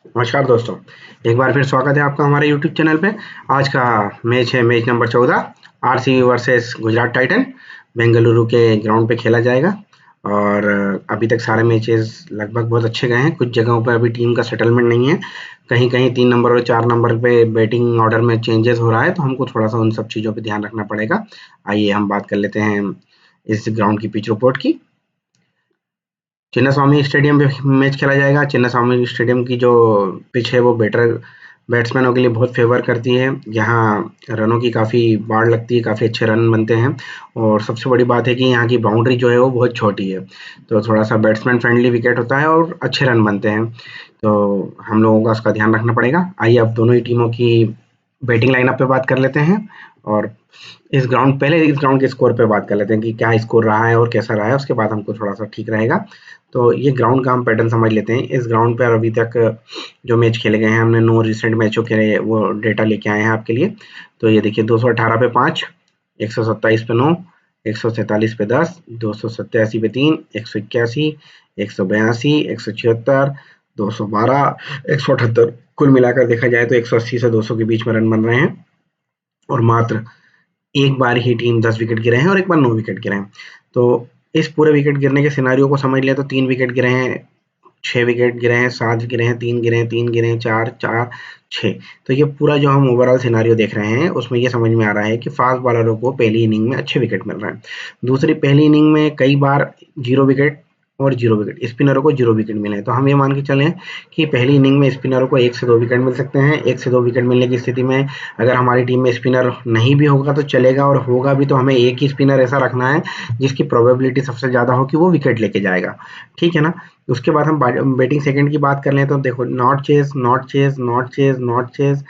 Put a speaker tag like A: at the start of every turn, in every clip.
A: नमस्कार दोस्तों, एक बार फिर स्वागत है आपका हमारे यूट्यूब चैनल पे। आज का मैच है match number 14 RCB versus Gujarat Titan. Bengaluru के ग्राउंड पे खेला जाएगा और अभी तक सारे मैचेस लगभग बहुत अच्छे गए हैं। कुछ जगहों पर अभी टीम का सेटलमेंट नहीं है, कहीं-कहीं 3 नंबर और 4 नंबर पे बैटिंग ऑर्डर में चेंजेस हो रहा है, तो हमको थोड़ा-सा उन सब चीज़ों पे ध्यान रखना पड़ेगा। आइए हम बात कर लेते हैं इस ग्राउंड की पिच रिपोर्ट की। चिन्नास्वामी स्टेडियम पे मैच खेला जाएगा। चिन्नास्वामी स्टेडियम की जो पिच है वो बैट्समैनों के लिए बहुत फेवर करती है। यहाँ रनों की काफ़ी बाढ़ लगती है, काफ़ी अच्छे रन बनते हैं और सबसे बड़ी बात है कि यहाँ की बाउंड्री जो है वो बहुत छोटी है, तो थोड़ा-सा बैट्समैन फ्रेंडली विकेट होता है और अच्छे रन बनते हैं। तो हम लोगों का उसका ध्यान रखना पड़ेगा। आइए अब दोनों ही टीमों की बैटिंग लाइनअप पे बात कर लेते हैं और इस ग्राउंड के स्कोर पे बात कर लेते हैं कि क्या स्कोर रहा है और कैसा रहा है, उसके बाद हमको थोड़ा-सा ठीक रहेगा। तो ये ग्राउंड का हम पैटर्न समझ लेते हैं। इस ग्राउंड पर अभी तक जो मैच खेले गए हैं, हमने 9 रिसेंट मैचों के वो डेटा लेके आए हैं आपके लिए। तो ये देखिए 218 पे 5, 127 पे 9, 143 पे 10, 287 पे 3, 181, 182, 176, 212, 178 कुल मिलाकर देखा जाए तो 180 से 200 के बीच में रन बन रहे हैं और मात्र एक बार ही टीम 10 विकेट गिरे हैं और एक बार 9 विकेट गिरे हैं। तो इस पूरे विकेट गिरने के सिनारियो को समझ लें तो 3 विकेट गिरे हैं, 6 विकेट गिरे हैं, 7 गिरे हैं, 3 गिरे हैं, 3 गिरे हैं, 4, 4, 6। तो ये पूरा जो हम ओवरऑल सिनारियो देख रहे हैं उसमें ये समझ में आ रहा है कि फास्ट बॉलरों को पहली इनिंग में अच्छे विकेट मिल रहे हैं। दूसरी पहली इनिंग में कई बार 0 विकेट और 0 विकेट, स्पिनरों को 0 विकेट मिले हैं। तो हम ये मान के चलें कि पहली इनिंग में स्पिनरों को 1 से 2 विकेट मिल सकते हैं। 1 से 2 विकेट मिलने की स्थिति में अगर हमारी टीम में स्पिनर नहीं भी होगा तो चलेगा और होगा भी तो हमें एक ही स्पिनर ऐसा रखना है जिसकी प्रोबेबिलिटी सबसे ज़्यादा हो कि वो विकेट लेके जाएगा। ठीक है ना? उसके बाद हम बैटिंग सेकंड की बात कर लें तो देखो not Chase, not Chase, not Chase, not Chase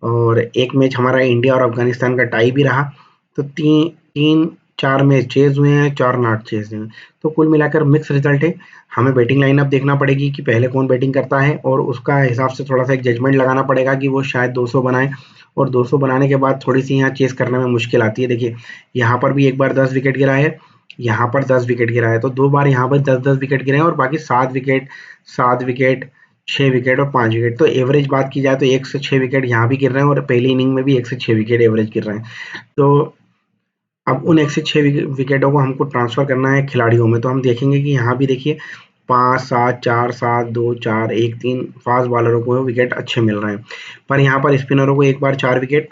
A: और एक मैच हमारा इंडिया और अफ़गानिस्तान का टाई भी रहा। तो 4 मैच चेज़ हुए हैं, 4 नॉट चेज़ हुए हैं। तो कुल मिलाकर मिक्स रिज़ल्ट है। हमें बैटिंग लाइनअप देखना पड़ेगी कि पहले कौन बैटिंग करता है और उसका हिसाब से थोड़ा-सा एक जजमेंट लगाना पड़ेगा कि वो शायद 200 बनाए और 200 बनाने के बाद थोड़ी-सी यहाँ चेज़ करने में मुश्किल आती है। देखिए, यहाँ पर भी एक बार 10 विकेट गिरा है, यहाँ पर 10 विकेट गिरा है, तो 2 बार यहाँ पर 10-10 विकेट गिरे हैं और बाकी 7 विकेट, 6 विकेट और 5 विकेट। तो एवरेज बात की जाए तो 1 से 6 विकेट यहाँ भी गिर रहे हैं और पहली इनिंग में भी 1 से 6 विकेट एवरेज गिर रहे हैं। तो अब उन 1 से 6 विकेटों को हमको ट्रांसफ़र करना है खिलाड़ियों में, तो हम देखेंगे कि यहाँ भी देखिए 5, 7, 4, 7, 2, 4, 1, 3 फास्ट बॉलरों को विकेट अच्छे मिल रहे हैं। पर यहाँ पर स्पिनरों को एक बार 4 विकेट,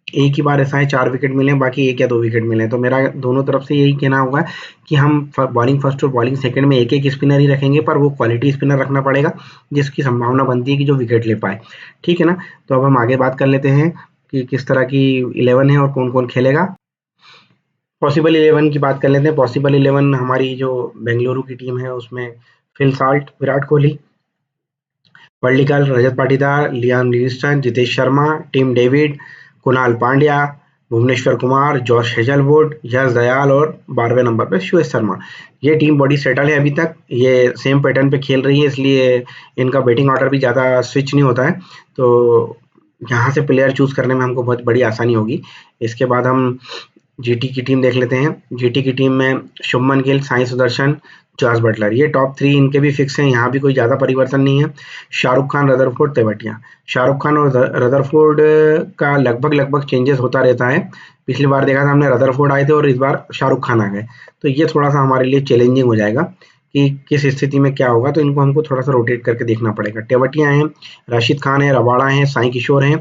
A: एक ही बार ऐसा है 4 विकेट मिले हैं, बाकी 1 या 2 विकेट मिले हैं। तो मेरा दोनों तरफ से यही कहना होगा कि हम बॉलिंग फर्स्ट और बॉलिंग सेकंड में एक-एक स्पिनर ही रखेंगे, पर वो क्वालिटी स्पिनर रखना पड़ेगा, जिसकी संभावना बनती है कि जो विकेट ले पाए। ठीक है ना? तो अब हम आगे बात कर लेते हैं कि किस तरह की 11 है और कौन-कौन खेलेगा। पॉसिबल 11 की बात कर लेते हैं। पॉसिबल 11 हमारी जो बेंगलुरु की टीम है उसमें Phil Salt, Virat Kohli, Padikkal, Rajat Patidar, Liam Livingstone, Jitesh Sharma, Tim David, Krunal Pandya, Bhuvneshwar Kumar, Josh Hazlewood, Yash Dayal और 12वें नंबर पे सुयश शर्मा। ये टीम बड़ी सेटल है अभी तक। ये सेम पैटर्न पे खेल रही है, इसलिए इनका बैटिंग ऑर्डर भी ज़्यादा स्विच नहीं होता है। तो यहाँ से प्लेयर चूज़ करने में हमको बहुत बड़ी आसानी होगी। इसके बाद हम जीटी की टीम देख लेते हैं। जीटी की टीम में शुभमन गिल, साई सुदर्शन, जॉस बटलर, ये टॉप 3 इनके भी फिक्स हैं। यहाँ भी कोई ज़्यादा परिवर्तन नहीं है। शाहरुख खान, रदरफोर्ड, तेवतिया। शाहरुख खान और रदरफोर्ड का लगभग चेंजेस होता रहता है। पिछली बार देखा था हमने रदरफोर्ड आए थे और इस बार शाहरुख खान आ गए। तो ये थोड़ा-सा हमारे लिए चैलेंजिंग हो जाएगा कि किस स्थिति में क्या होगा, तो इनको हमको थोड़ा-सा रोटेट करके देखना पड़ेगा। तेवतिया हैं, राशिद खान है, रबाड़ा हैं, साई किशोर हैं,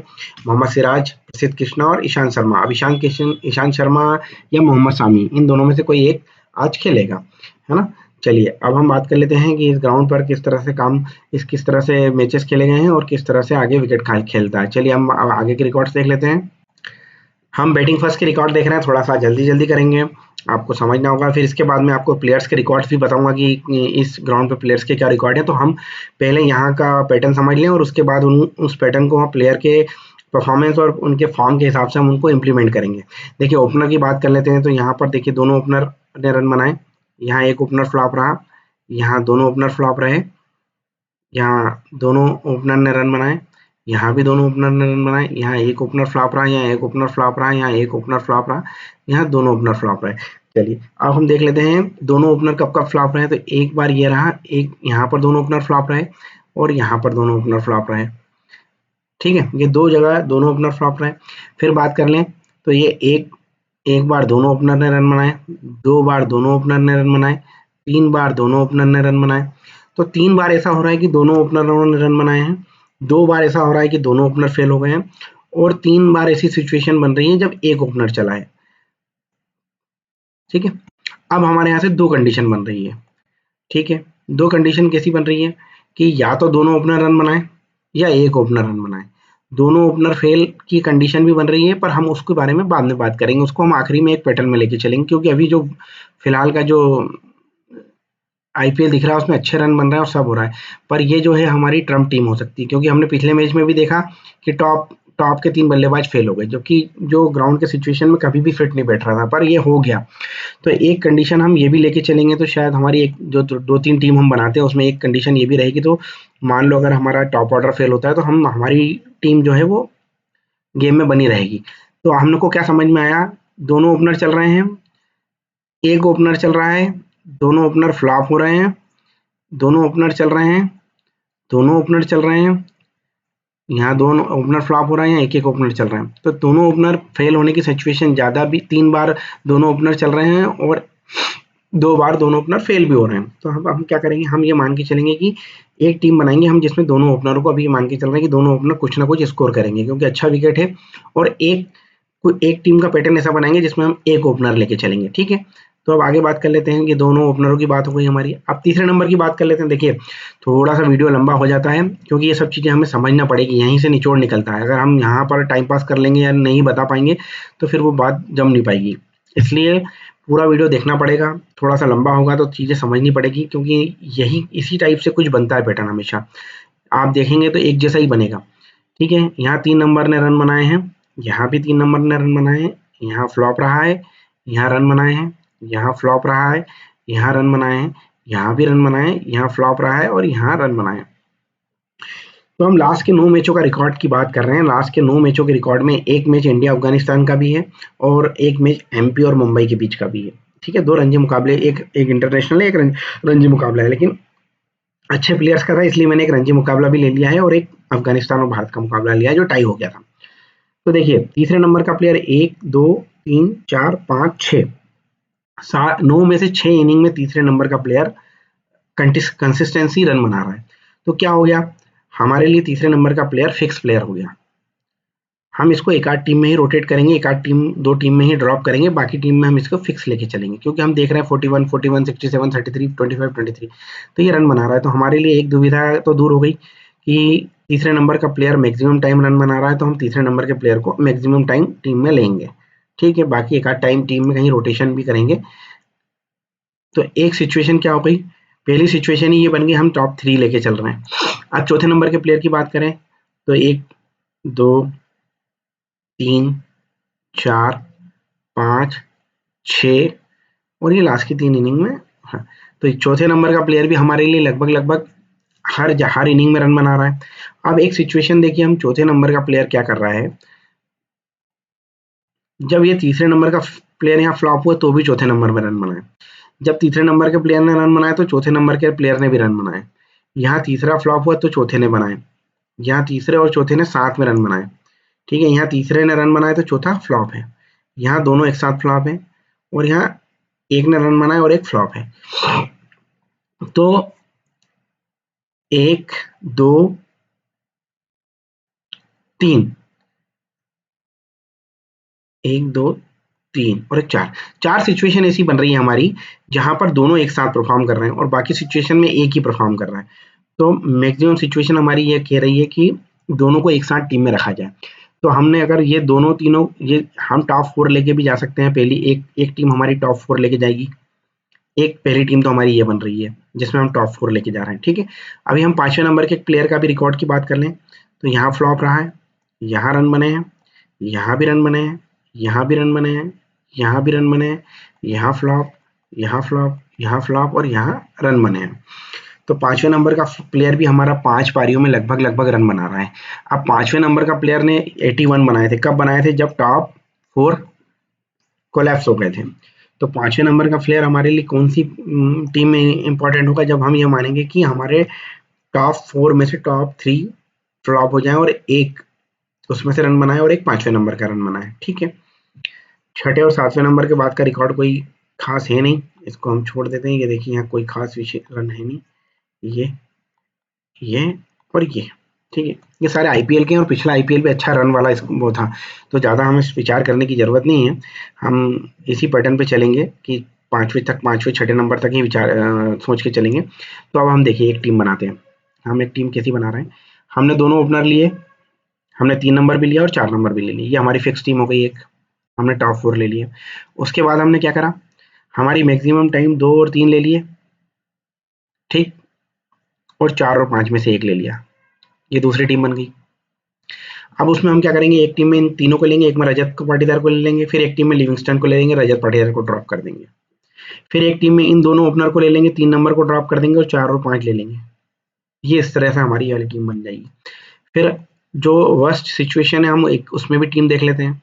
A: मोहम्मद सिराज, प्रसिद्ध कृष्णा और ईशांत शर्मा। अब ईशांत शर्मा या मोहम्मद शामी, इन दोनों में से कोई एक आज खेलेगा, है ना? चलिए अब हम बात कर लेते हैं कि इस ग्राउंड पर किस तरह से मैचेस खेले गए हैं और किस तरह से आगे विकेट खेलता है। चलिए हम अब आगे के रिकॉर्ड्स देख लेते हैं। हम बैटिंग फर्स्ट के रिकॉर्ड देख रहे हैं, थोड़ा सा जल्दी करेंगे, आपको समझना होगा। फिर इसके बाद मैं आपको प्लेयर्स के रिकॉर्ड्स भी बताऊंगा कि इस ग्राउंड पे प्लेयर्स के क्या रिकॉर्ड हैं। तो हम पहले यहाँ का पैटर्न समझ लें और उसके बाद उस पैटर्न को हम प्लेयर के परफॉर्मेंस और उनके फॉर्म के हिसाब से हम उनको इम्प्लीमेंट करेंगे। देखिए ओपनर की बात कर लेते हैं, तो यहाँ पर देखिए दोनों ओपनर ने रन बनाए। यहाँ एक ओपनर फ्लॉप रहा, यहाँ दोनों ओपनर फ्लॉप रहे, यहाँ दोनों ओपनर ने रन बनाए, यहाँ भी दोनों ओपनर ने रन बनाए, यहाँ एक ओपनर फ्लॉप रहा, यहाँ एक ओपनर फ्लॉप रहा, यहाँ एक ओपनर फ्लॉप रहा, यहाँ दोनों ओपनर फ्लॉप रहे। चलिए अब हम देख लेते हैं दोनों ओपनर कब फ्लॉप रहे। तो एक बार ये रहा, एक यहाँ पर दोनों ओपनर फ्लॉप रहे और यहाँ पर दोनों ओपनर फ्लॉप रहे। ठीक है, ये 2 जगह दोनों ओपनर फ्लॉप रहे। फिर बात कर लें तो ये एक बार दोनों ओपनर ने रन बनाए, 2 बार दोनों ओपनर ने रन बनाए, 3 बार दोनों ओपनर ने रन बनाए। तो 3 बार ऐसा हो रहा है कि दोनों ओपनरों ने रन बनाए हैं, 2 बार ऐसा हो रहा है कि दोनों ओपनर फेल हो गए हैं, और 3 बार ऐसी सिचुएशन बन रही है जब एक ओपनर चला है। ठीक है, अब हमारे यहाँ से 2 कंडीशन बन रही है। ठीक है, 2 कंडीशन कैसी बन रही है कि या तो दोनों ओपनर रन बनाए या एक ओपनर रन बनाए। दोनों ओपनर फेल की कंडीशन भी बन रही है, पर हम उसके बारे में बाद में बात करेंगे, उसको हम आखिरी में एक पैटर्न में लेके चलेंगे, क्योंकि अभी जो फिलहाल का जो आईपीएल दिख रहा है उसमें अच्छे रन बन रहे हैं और सब हो रहा है। पर ये जो है हमारी ट्रम्प टीम हो सकती है, क्योंकि हमने पिछले मैच में भी देखा कि टॉप टॉप के 3 बल्लेबाज फेल हो गए, जबकि जो ग्राउंड के सिचुएशन में कभी भी फिट नहीं बैठ रहा था, पर ये हो गया। तो एक कंडीशन हम ये भी लेके चलेंगे, तो शायद हमारी एक जो 2-3 टीम हम बनाते हैं उसमें एक कंडीशन ये भी रहेगी। तो मान लो अगर हमारा टॉप ऑर्डर फेल होता है तो हमारी टीम जो है वो गेम में बनी रहेगी। तो हम लोग को क्या समझ में आया, दोनों ओपनर चल रहे हैं, एक ओपनर चल रहा है, दोनों ओपनर फ्लॉप हो रहे हैं, दोनों ओपनर चल रहे हैं, दोनों ओपनर चल रहे हैं, यहाँ दोनों ओपनर फ्लॉप हो रहे हैं, एक ओपनर चल रहे हैं। तो दोनों ओपनर फेल होने की सिचुएशन ज़्यादा भी, 3 बार दोनों ओपनर चल रहे हैं और 2 बार दोनों ओपनर फेल भी हो रहे हैं। तो हम क्या करेंगे, हम ये मान के चलेंगे कि एक टीम बनाएंगे हम जिसमें दोनों ओपनरों को, अभी मान के चल रहे हैं कि दोनों ओपनर कुछ ना कुछ स्कोर करेंगे, क्योंकि अच्छा विकेट है। और एक टीम का पैटर्न ऐसा बनाएंगे जिसमें हम एक ओपनर लेके चलेंगे। ठीक है, तो अब आगे बात कर लेते हैं कि दोनों ओपनरों की बात हो गई हमारी। अब तीसरे नंबर की बात कर लेते हैं। देखिए, थोड़ा सा वीडियो लंबा हो जाता है, क्योंकि ये सब चीज़ें हमें समझना पड़ेगी, यहीं से निचोड़ निकलता है। अगर हम यहाँ पर टाइम पास कर लेंगे या नहीं बता पाएंगे तो फिर वो बात जम नहीं पाएगी। इसलिए पूरा वीडियो देखना पड़ेगा, थोड़ा सा लंबा होगा तो चीज़ें समझनी पड़ेगी, क्योंकि यही इसी टाइप से कुछ बनता है पैटर्न हमेशा। आप देखेंगे तो एक जैसा ही बनेगा। ठीक है, यहाँ 3 नंबर ने रन बनाए हैं, यहाँ भी 3 नंबर ने रन बनाए हैं, यहाँ फ्लॉप रहा है, यहाँ रन बनाए हैं, यहाँ फ्लॉप रहा है, यहाँ रन बनाए हैं, यहाँ भी रन बनाए हैं, यहाँ फ्लॉप रहा है और यहाँ रन बनाए हैं। तो हम लास्ट के 9 मैचों का रिकॉर्ड की बात कर रहे हैं। लास्ट के 9 मैचों के रिकॉर्ड में एक मैच इंडिया अफगानिस्तान का भी है और एक मैच एमपी और मुंबई के बीच का भी है। ठीक है, 2 रणजी मुकाबले, एक इंटरनेशनल है, एक रणजी मुकाबला है, लेकिन अच्छे प्लेयर्स का था इसलिए मैंने एक रणजी मुकाबला भी ले लिया है और एक अफगानिस्तान और भारत का मुकाबला लिया है जो टाई हो गया था। तो देखिए, तीसरे नंबर का प्लेयर 1 2 3 4 5 6 9 में से 6 इनिंग में तीसरे नंबर का प्लेयर कंसिस्टेंसी रन बना रहा है। तो क्या हो गया, हमारे लिए तीसरे नंबर का प्लेयर फिक्स प्लेयर हो गया। हम इसको एक आध टीम में ही रोटेट करेंगे, एक आध टीम 2 टीम में ही ड्रॉप करेंगे, बाकी टीम में हम इसको फिक्स लेके चलेंगे, क्योंकि हम देख रहे हैं 41 41 67 33 25 23 तो ये रन बना रहा है। तो हमारे लिए एक दुविधा तो दूर हो गई कि तीसरे नंबर का प्लेयर मैक्सिमम टाइम रन बना रहा है, तो हम तीसरे नंबर के प्लेयर को मैक्सिमम टाइम टीम में लेंगे। ठीक है, बाकी एक आध टाइम टीम में कहीं रोटेशन भी करेंगे। तो एक सिचुएशन क्या हो गई, पहली सिचुएशन ही ये बन गई, हम टॉप 3 लेके चल रहे हैं। अब चौथे नंबर के प्लेयर की बात करें तो 1 2 3 4 5 6 और ये लास्ट की 3 इनिंग में। हाँ, तो चौथे नंबर का प्लेयर भी हमारे लिए लगभग लगभग हर इनिंग में रन बना रहा है। अब एक सिचुएशन देखिए, हम चौथे नंबर का प्लेयर क्या कर रहा है, जब ये तीसरे नंबर का प्लेयर यहाँ फ्लॉप हुआ तो भी चौथे नंबर में रन बनाए, जब तीसरे नंबर के प्लेयर ने रन बनाए तो चौथे नंबर के प्लेयर ने भी रन बनाए, यहाँ तीसरा फ्लॉप हुआ तो चौथे ने बनाए, यहाँ तीसरे और चौथे ने साथ में रन बनाए। ठीक है, यहाँ तीसरे ने रन बनाए तो चौथा फ्लॉप है, यहाँ दोनों एक साथ फ्लॉप है, और यहाँ एक ने रन बनाए और एक फ्लॉप है। तो 1 2 3 1 2 3 और एक 4 सिचुएशन ऐसी बन रही है हमारी जहां पर दोनों एक साथ परफॉर्म कर रहे हैं और बाकी सिचुएशन में एक ही परफॉर्म कर रहा है। तो मैक्सिमम सिचुएशन हमारी ये कह रही है कि दोनों को एक साथ टीम में रखा जाए। तो हमने अगर ये दोनों तीनों, ये हम टॉप 4 लेके भी जा सकते हैं, पहली एक टीम हमारी टॉप 4 लेके जाएगी, एक पहली टीम तो हमारी ये बन रही है जिसमें हम टॉप 4 लेके जा रहे हैं। ठीक है, अभी हम 5वें नंबर के प्लेयर का भी रिकॉर्ड की बात कर लें तो यहाँ फ्लॉप रहा है, यहाँ रन बने हैं, यहाँ भी रन बने हैं, यहाँ भी रन बने हैं, यहाँ भी रन बने हैं, यहाँ फ्लॉप, यहाँ फ्लॉप, यहाँ फ्लॉप और यहाँ रन बने हैं। तो 5वें नंबर का प्लेयर भी हमारा 5 पारियों में लगभग लगभग रन बना रहा है। अब 5वें नंबर का प्लेयर ने 81 बनाए थे, कब बनाए थे, जब टॉप 4 कोलैप्स हो गए थे। तो 5वें नंबर का प्लेयर हमारे लिए कौन सी टीम में इंपॉर्टेंट होगा, जब हम ये मानेंगे कि हमारे टॉप 4 में से टॉप 3 फ्लॉप हो जाए और एक उसमें से रन बनाए और एक 5वें नंबर का रन बनाए। ठीक है, छठे और 7वें नंबर के बाद का रिकॉर्ड कोई खास है नहीं, इसको हम छोड़ देते हैं। ये देखिए यहाँ कोई खास विशेष रन है नहीं, ये और ये। ठीक है, ये सारे आईपीएल के हैं और पिछला आईपीएल भी अच्छा रन वाला वो था, तो ज़्यादा हमें विचार करने की ज़रूरत नहीं है। हम इसी पैटर्न पे चलेंगे कि 5वें 6ठे नंबर तक ही विचार सोच के चलेंगे। तो अब हम देखिए एक टीम बनाते हैं। हम एक टीम कैसी बना रहे हैं, हमने दोनों ओपनर लिए, हमने 3 नंबर भी लिया और 4 नंबर भी ले लिए। ये हमारी फिक्स टीम हो गई एक, हमने टॉप 4 ले लिए। उसके बाद हमने क्या करा, हमारी मैक्सिमम टाइम 2 और 3 ले लिए, ठीक, और 4 और 5 में से एक ले लिया। ये दूसरी टीम बन गई। अब उसमें हम क्या करेंगे, एक टीम में इन तीनों को लेंगे, एक में रजत को पाटीदार को ले लेंगे, फिर एक टीम में लिविंगस्टन को ले लेंगे, रजत पाटीदार को ड्रॉप कर देंगे। फिर एक टीम में इन दोनों ओपनर को ले लेंगे, 3 नंबर को ड्रॉप कर देंगे और 4 और 5 ले लेंगे। ये इस तरह से हमारी वाली टीम बन जाएगी। फिर जो वर्स्ट सिचुएशन है हम एक उसमें भी टीम देख लेते हैं।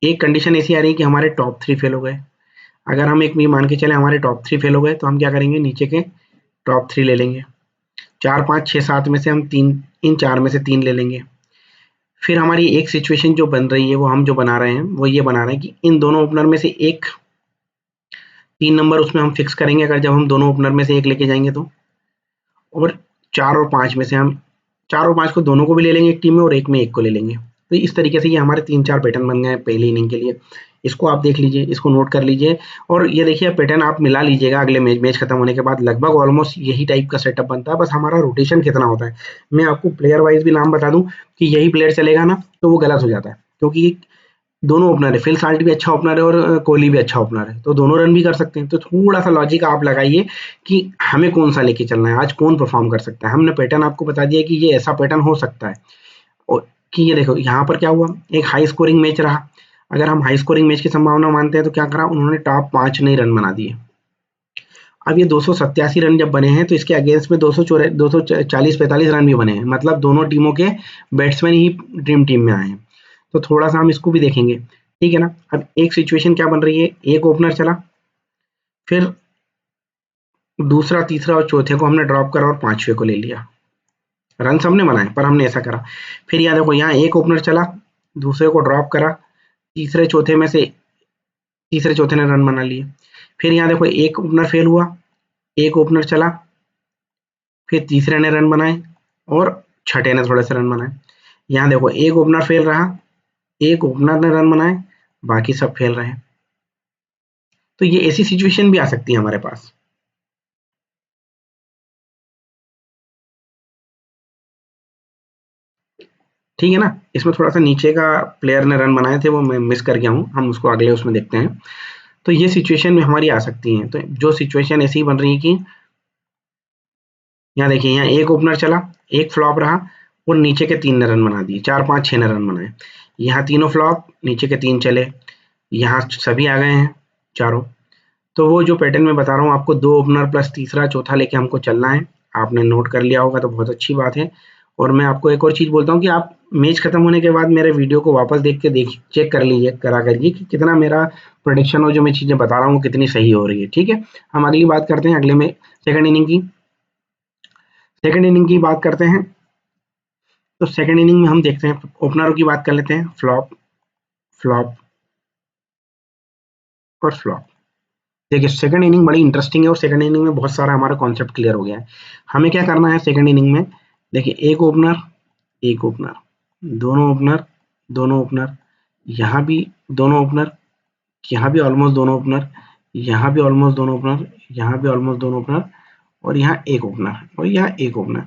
A: एक कंडीशन ऐसी आ रही है कि हमारे टॉप 3 फेल हो गए। अगर हम एक भी मान के चले हमारे टॉप 3 फेल हो गए, तो हम क्या करेंगे, नीचे के टॉप 3 ले लेंगे। 4, 5, 6, 7 में से हम 3, इन 4 में से 3 ले लेंगे। फिर हमारी एक सिचुएशन जो बन रही है, वो हम जो बना रहे हैं वो ये बना रहे हैं कि इन दोनों ओपनर में से एक 3 नंबर उसमें हम फिक्स करेंगे, अगर जब हम दोनों ओपनर में से एक लेके जाएंगे तो। और 4 और 5 में से हम 4 और 5 को दोनों को भी ले लेंगे एक टीम में और एक में एक को ले लेंगे। तो इस तरीके से ये हमारे 3-4 पैटर्न बन गए पहली इनिंग के लिए। इसको आप देख लीजिए, इसको नोट कर लीजिए और ये देखिए पैटर्न आप मिला लीजिएगा अगले मैच खत्म होने के बाद। लगभग ऑलमोस्ट यही टाइप का सेटअप बनता है, बस हमारा रोटेशन कितना होता है। मैं आपको प्लेयर वाइज भी नाम बता दूं कि यही प्लेयर चलेगा ना, तो वो गलत हो जाता है, क्योंकि दोनों ओपनर है, फिल साल्ट भी अच्छा ओपनर है और कोहली भी अच्छा ओपनर है, तो दोनों रन भी कर सकते हैं। तो थोड़ा सा लॉजिक आप लगाइए कि हमें कौन सा लेके चलना है, आज कौन परफॉर्म कर सकता है। हमने पैटर्न आपको बता दिया कि ये ऐसा पैटर्न हो सकता है। और कि ये देखो यहाँ पर क्या हुआ, एक हाई स्कोरिंग मैच रहा। अगर हम हाई स्कोरिंग मैच की संभावना मानते हैं तो क्या करा उन्होंने, टॉप 5 नहीं रन बना दिए। अब ये 287 रन जब बने हैं तो इसके अगेंस्ट में 240-45 रन भी बने हैं, मतलब दोनों टीमों के बैट्समैन ही ड्रीम टीम में आए हैं। तो थोड़ा सा हम इसको भी देखेंगे, ठीक है ना। अब एक सिचुएशन क्या बन रही है, एक ओपनर चला, फिर दूसरा, तीसरा और चौथे को हमने ड्रॉप करा और 5वें को ले लिया। रन सबने बनाए पर हमने ऐसा करा। फिर यहाँ देखो, यहाँ एक ओपनर चला, दूसरे को ड्रॉप करा, तीसरे चौथे में से तीसरे चौथे ने रन बना लिए। फिर यहाँ देखो एक ओपनर फेल हुआ, एक ओपनर चला, फिर तीसरे ने रन बनाए और छठे ने थोड़े से रन बनाए। यहाँ देखो एक ओपनर फेल रहा, एक ओपनर ने रन बनाए, बाकी सब फेल रहे। तो ये ऐसी सिचुएशन भी आ सकती है हमारे पास। ठीक है ना, इसमें थोड़ा सा नीचे का प्लेयर ने रन बनाए थे वो मैं मिस कर गया हूँ, हम उसको अगले उसमें देखते हैं। तो ये सिचुएशन में हमारी आ सकती है। तो जो सिचुएशन ऐसी बन रही है कि यहाँ देखिए, यहाँ एक ओपनर चला, एक फ्लॉप रहा और नीचे के 3 ने रन बना दिए, 4, 5, 6 ने रन बनाए। यहाँ तीनों फ्लॉप, नीचे के 3 चले, यहाँ सभी आ गए हैं चारों। तो वो जो पैटर्न मैं बता रहा हूँ आपको, 2 ओपनर प्लस तीसरा चौथा लेके हमको चलना है। आपने नोट कर लिया होगा तो बहुत अच्छी बात है। और मैं आपको एक और चीज़ बोलता हूँ कि आप मैच खत्म होने के बाद मेरे वीडियो को वापस देख के चेक कर लीजिए, करा करिए कि कितना मेरा प्रोडिक्शन और जो मैं चीज़ें बता रहा हूँ वो कितनी सही हो रही है। ठीक है, हम अगली बात करते हैं अगले में सेकंड इनिंग की। सेकंड इनिंग की बात करते हैं, तो सेकंड इनिंग में हम देखते हैं, ओपनरों की बात कर लेते हैं, फ्लॉप, फ्लॉप और फ्लॉप। देखिए सेकंड इनिंग बड़ी इंटरेस्टिंग है और सेकंड इनिंग में बहुत सारा हमारा कॉन्सेप्ट क्लियर हो गया है। हमें क्या करना है सेकंड इनिंग में, देखिए एक ओपनर, दोनों ओपनर, दोनों ओपनर, यहाँ भी दोनों ओपनर, यहाँ भी ऑलमोस्ट दोनों ओपनर, यहाँ भी ऑलमोस्ट दोनों ओपनर, यहाँ भी ऑलमोस्ट दोनों ओपनर और यहाँ एक ओपनर और यहाँ एक ओपनर।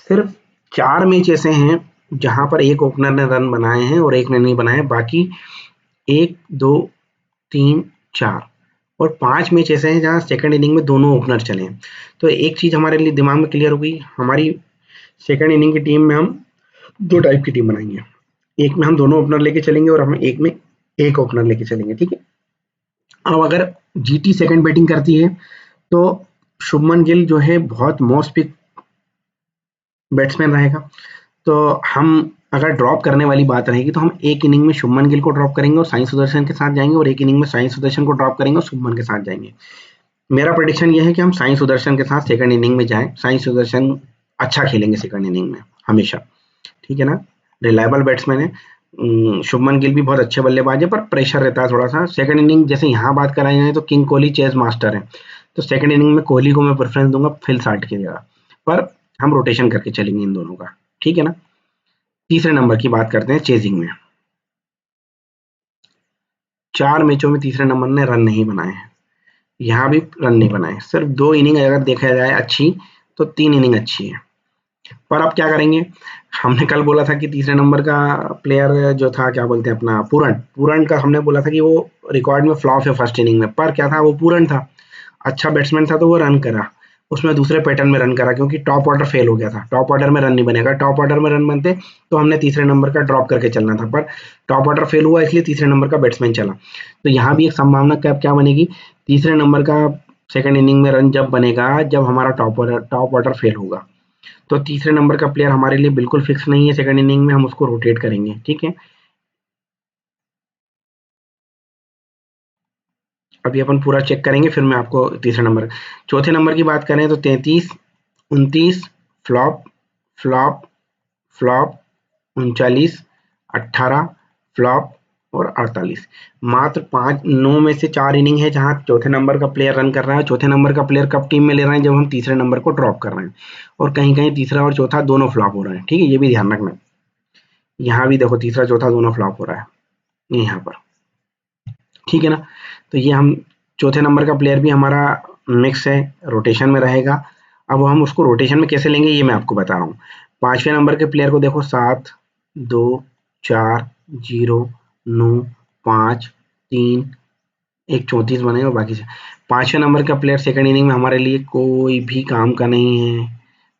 A: सिर्फ 4 मैच ऐसे हैं जहाँ पर एक ओपनर ने रन बनाए हैं और एक ने नहीं बनाए, बाकी 1, 2, 3, 4 और 5 मैच ऐसे हैं जहाँ सेकंड इनिंग में दोनों ओपनर चले हैं। तो एक चीज़ हमारे लिए दिमाग में क्लियर हो गई, हमारी सेकंड इनिंग की टीम में हम 2 टाइप की टीम बनाएंगे। एक में हम दोनों ओपनर लेके चलेंगे और हम एक में एक ओपनर लेके चलेंगे। ठीक है, अब अगर जीटी सेकंड बैटिंग करती है तो शुभमन गिल जो है बहुत मोस्ट पिक बैट्समैन रहेगा। तो हम अगर ड्रॉप करने वाली बात रहेगी तो हम एक इनिंग में शुभमन गिल को ड्रॉप करेंगे और साई सुदर्शन के साथ जाएंगे और एक इनिंग में साई सुदर्शन को ड्रॉप करेंगे और शुभमन के साथ जाएंगे। मेरा प्रेडिक्शन ये है कि हम साई सुदर्शन के साथ सेकंड इनिंग में जाएं। साई सुदर्शन अच्छा खेलेंगे सेकंड इनिंग में हमेशा, ठीक है ना। रिलायबल बैट्समैन है। शुभमन गिल भी बहुत अच्छे बल्लेबाज है, पर प्रेशर रहता है थोड़ा सा सेकंड इनिंग। जैसे यहाँ बात कराई जाए तो किंग कोहली चेस मास्टर है, तो सेकंड इनिंग में कोहली को मैं प्रेफरेंस दूंगा फिल साल्ट की जगह, पर हम रोटेशन करके चलेंगे इन दोनों का, ठीक है ना। तीसरे नंबर की बात करते हैं चेजिंग में। 4 मैचों में तीसरे नंबर ने रन नहीं बनाए हैं, यहाँ भी रन नहीं बनाए, सिर्फ 2 इनिंग अगर देखा जाए अच्छी, तो 3 इनिंग अच्छी है। पर अब क्या करेंगे, हमने कल बोला था कि तीसरे नंबर का प्लेयर जो था, क्या बोलते हैं अपना पूरन, पूरन का हमने बोला था कि वो रिकॉर्ड में फ्लॉप है फर्स्ट इनिंग में, पर क्या था वो पूरन था, अच्छा बैट्समैन था, तो वो रन करा, उसमें दूसरे पैटर्न में रन करा, क्योंकि टॉप ऑर्डर फेल हो गया था, टॉप ऑर्डर में रन नहीं बनेगा, टॉप ऑर्डर में रन बनते तो हमने तीसरे नंबर का ड्रॉप करके चलना था, पर टॉप ऑर्डर फेल हुआ इसलिए तीसरे नंबर का बैट्समैन चला। तो यहाँ भी एक संभावना क्या बनेगी, तीसरे नंबर का सेकंड इनिंग में रन जब बनेगा जब हमारा टॉप ऑर्डर फेल होगा, तो तीसरे नंबर का प्लेयर हमारे लिए बिल्कुल फिक्स नहीं है, सेकंड इनिंग में हम उसको रोटेट करेंगे, ठीक है। अभी अपन पूरा चेक करेंगे, फिर मैं आपको तीसरे नंबर, चौथे नंबर की बात करें तो 33, 29, फ्लॉप, फ्लॉप, फ्लॉप, 39, 18, फ्लॉप और 48। मात्र 9 में से 4 इनिंग है जहां चौथे नंबर का प्लेयर रन कर रहा है। चौथे नंबर का प्लेयर कब टीम में ले रहे हैं, जब हम तीसरे नंबर को ड्रॉप कर रहे हैं, और कहीं कहीं तीसरा और चौथा दोनों फ्लॉप हो रहे हैं, ठीक है, ये भी ध्यान रखना। यहाँ भी देखो तीसरा चौथा दोनों फ्लॉप हो रहा है यहाँ पर, ठीक है ना। तो ये हम चौथे नंबर का प्लेयर भी हमारा मिक्स है, रोटेशन में रहेगा। अब हम उसको रोटेशन में कैसे लेंगे ये मैं आपको बता रहा हूँ। पांचवें नंबर के प्लेयर को देखो, 7, 2, 4, 0, 9, 5, 3, एक 34 बने और बाकी से। पांचवें नंबर का प्लेयर सेकंड इनिंग में हमारे लिए कोई भी काम का नहीं है,